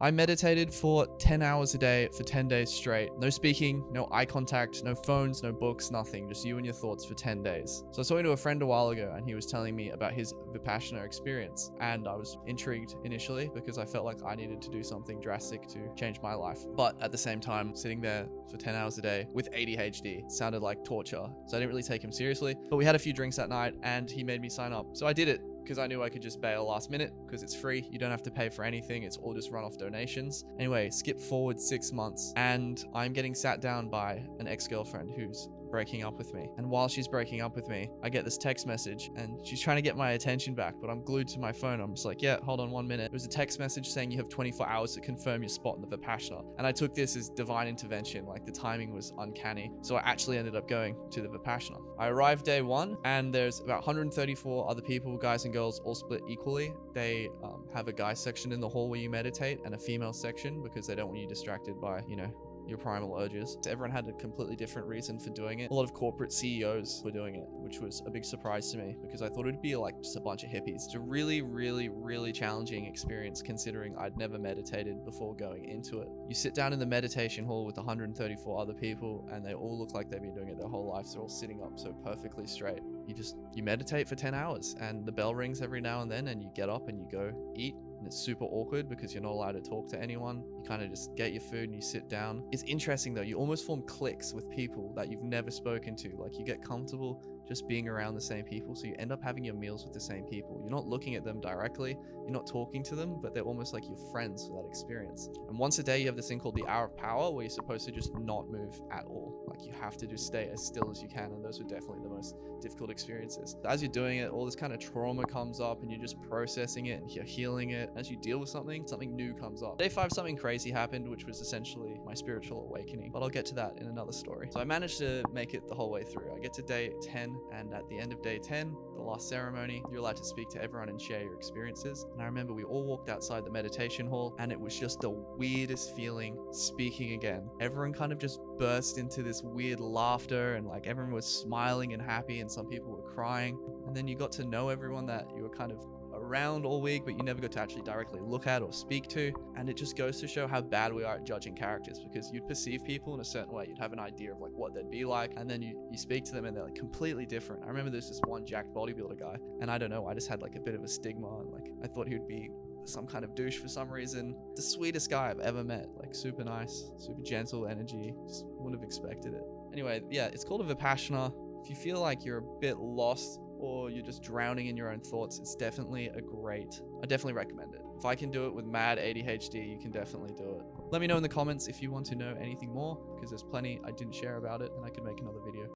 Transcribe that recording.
I meditated for 10 hours a day for 10 days straight. No speaking, no eye contact, no phones, no books, nothing. Just you and your thoughts for 10 days. So I was talking to a friend a while ago and he was telling me about his vipassana experience. And I was intrigued initially because I felt like I needed to do something drastic to change my life. But at the same time, sitting there for 10 hours a day with ADHD sounded like torture. So I didn't really take him seriously. But we had a few drinks that night and he made me sign up. So I did it because I knew I could just bail last minute because it's free. You don't have to pay for anything. It's all just run off donations. Anyway, skip forward 6 months and I'm getting sat down by an ex-girlfriend who's breaking up with me. And while she's breaking up with me, I get this text message and she's trying to get my attention back, but I'm glued to my phone. I'm just like, yeah, hold on 1 minute. It was a text message saying you have 24 hours to confirm your spot in the Vipassana. And I took this as divine intervention. Like the timing was uncanny. So I actually ended up going to the Vipassana. I arrived day one and there's about 134 other people, guys and girls, all split equally. They have a guy section in the hall where you meditate and a female section because they don't want you distracted by, your primal urges. Everyone had a completely different reason for doing it. A lot of corporate CEOs were doing it, which was a big surprise to me because I thought it'd be like just a bunch of hippies. It's a really, really, really challenging experience considering I'd never meditated before going into it. You sit down in the meditation hall with 134 other people and they all look like they've been doing it their whole lives. They're all sitting up so perfectly straight. You meditate for 10 hours and the bell rings every now and then and you get up and you go eat. And it's super awkward because you're not allowed to talk to anyone. You kind of just get your food and you sit down. It's interesting though, you almost form cliques with people that you've never spoken to. Like you get comfortable just being around the same people. So you end up having your meals with the same people. You're not looking at them directly. You're not talking to them, but they're almost like your friends for that experience. And once a day, you have this thing called the hour of power where you're supposed to just not move at all. Like you have to just stay as still as you can. And those were definitely the most difficult experiences. As you're doing it, all this kind of trauma comes up and you're just processing it and you're healing it. As you deal with something new comes up. Day 5, something crazy happened, which was essentially my spiritual awakening, but I'll get to that in another story. So I managed to make it the whole way through. I get to day 10 and at the end of day 10, the last ceremony, you're allowed to speak to everyone and share your experiences. And I remember we all walked outside the meditation hall and it was just the weirdest feeling speaking again. Everyone kind of just burst into this weird laughter and like everyone was smiling and happy and some people were crying. And then you got to know everyone that you were kind of around all week, but you never got to actually directly look at or speak to. And it just goes to show how bad we are at judging characters because you'd perceive people in a certain way. You'd have an idea of like what they'd be like. And then you speak to them and they're like completely different. I remember there's this one jacked bodybuilder guy and I don't know, I just had like a bit of a stigma and like I thought he would be some kind of douche for some reason. The sweetest guy I've ever met, like super nice, super gentle energy. Just wouldn't have expected it. Anyway, yeah, it's called a Vipassana. If you feel like you're a bit lost or you're just drowning in your own thoughts, it's definitely I definitely recommend it. If I can do it with mad ADHD, you can definitely do it. Let me know in the comments if you want to know anything more because there's plenty I didn't share about it and I could make another video.